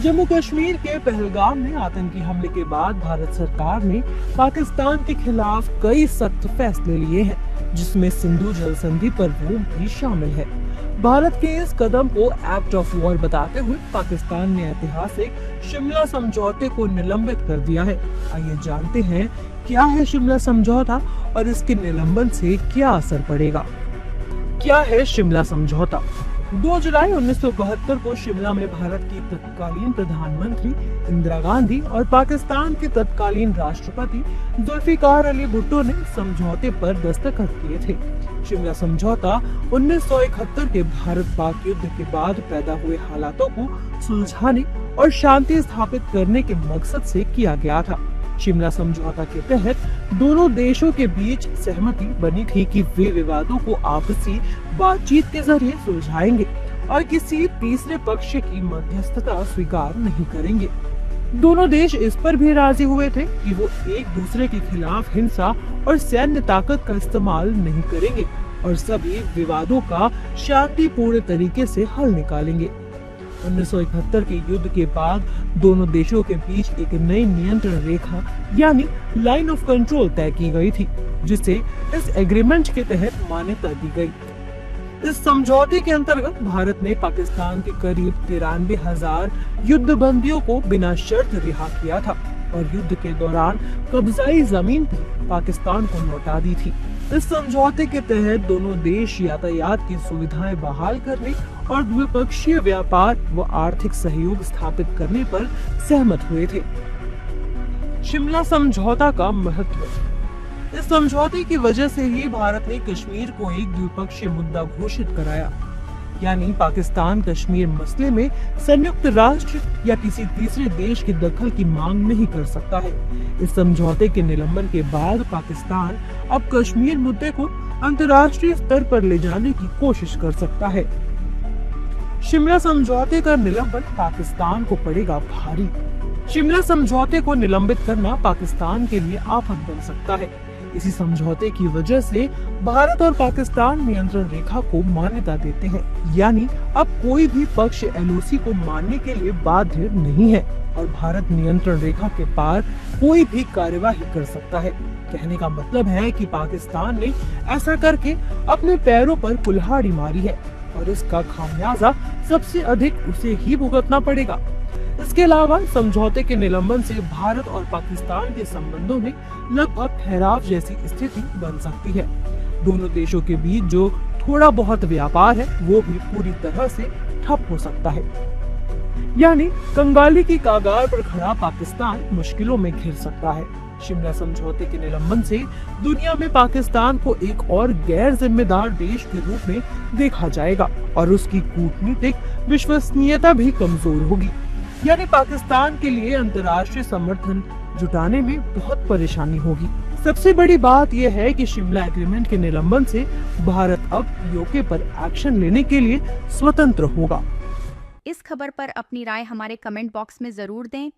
जम्मू कश्मीर के पहलगाम में आतंकी हमले के बाद भारत सरकार ने पाकिस्तान के खिलाफ कई सख्त फैसले लिए हैं, जिसमें सिंधु जल संधि पर रोक भी शामिल है। भारत के इस कदम को एक्ट ऑफ वॉर बताते हुए पाकिस्तान ने ऐतिहासिक शिमला समझौते को निलंबित कर दिया है। आइए जानते हैं क्या है शिमला समझौता और इसके निलंबन से क्या असर पड़ेगा। क्या है शिमला समझौता? 2 जुलाई 1972 को शिमला में भारत की तत्कालीन प्रधानमंत्री इंदिरा गांधी और पाकिस्तान के तत्कालीन राष्ट्रपति जुल्फिकार अली भुट्टो ने समझौते पर दस्तखत किए थे। शिमला समझौता 1971 के भारत पाक युद्ध के बाद पैदा हुए हालातों को सुलझाने और शांति स्थापित करने के मकसद से किया गया था। शिमला समझौता के तहत दोनों देशों के बीच सहमति बनी थी कि वे विवादों को आपसी बातचीत के जरिए सुलझाएंगे और किसी तीसरे पक्ष की मध्यस्थता स्वीकार नहीं करेंगे। दोनों देश इस पर भी राजी हुए थे कि वो एक दूसरे के खिलाफ हिंसा और सैन्य ताकत का इस्तेमाल नहीं करेंगे और सभी विवादों का शांतिपूर्ण तरीके से हल निकालेंगे। 1971 के युद्ध के बाद दोनों देशों के बीच एक नई नियंत्रण रेखा यानी लाइन ऑफ कंट्रोल तय की गई थी, जिसे इस एग्रीमेंट के तहत मान्यता दी गई। इस समझौते के अंतर्गत भारत ने पाकिस्तान के करीब 93,000 युद्ध बंदियों को बिना शर्त रिहा किया था और युद्ध के दौरान कब्जाई जमीन भी पाकिस्तान को लौटा दी थी। इस समझौते के तहत दोनों देश यातायात की सुविधाएं बहाल करने और द्विपक्षीय व्यापार व आर्थिक सहयोग स्थापित करने पर सहमत हुए थे। शिमला समझौता का महत्व। इस समझौते की वजह से ही भारत ने कश्मीर को एक द्विपक्षीय मुद्दा घोषित कराया, यानी पाकिस्तान कश्मीर मसले में संयुक्त राष्ट्र या किसी तीसरे देश की दखल की मांग नहीं कर सकता है। इस समझौते के निलंबन के बाद पाकिस्तान अब कश्मीर मुद्दे को अंतर्राष्ट्रीय स्तर पर ले जाने की कोशिश कर सकता है। शिमला समझौते का निलंबन पाकिस्तान को पड़ेगा भारी। शिमला समझौते को निलंबित करना पाकिस्तान के लिए आफत बन सकता है। इसी समझौते की वजह से भारत और पाकिस्तान नियंत्रण रेखा को मान्यता देते हैं, यानी अब कोई भी पक्ष एलओसी को मानने के लिए बाध्य नहीं है और भारत नियंत्रण रेखा के पार कोई भी कार्यवाही कर सकता है। कहने का मतलब है कि पाकिस्तान ने ऐसा करके अपने पैरों पर कुल्हाड़ी मारी है और इसका खामियाजा सबसे अधिक उसे ही भुगतना पड़ेगा। इसके अलावा समझौते के निलंबन से भारत और पाकिस्तान के संबंधों में लगभग ठहराव जैसी स्थिति बन सकती है। दोनों देशों के बीच जो थोड़ा बहुत व्यापार है वो भी पूरी तरह से ठप हो सकता है, यानी कंगाली की कगार पर खड़ा पाकिस्तान मुश्किलों में घिर सकता है। शिमला समझौते के निलंबन से दुनिया में पाकिस्तान को एक और गैर जिम्मेदार देश के रूप में देखा जाएगा और उसकी कूटनीतिक विश्वसनीयता भी कमजोर होगी, यानी पाकिस्तान के लिए अंतर्राष्ट्रीय समर्थन जुटाने में बहुत परेशानी होगी। सबसे बड़ी बात यह है कि शिमला एग्रीमेंट के निलंबन से भारत अब पीओके पर एक्शन लेने के लिए स्वतंत्र होगा। इस खबर पर अपनी राय हमारे कमेंट बॉक्स में जरूर दें।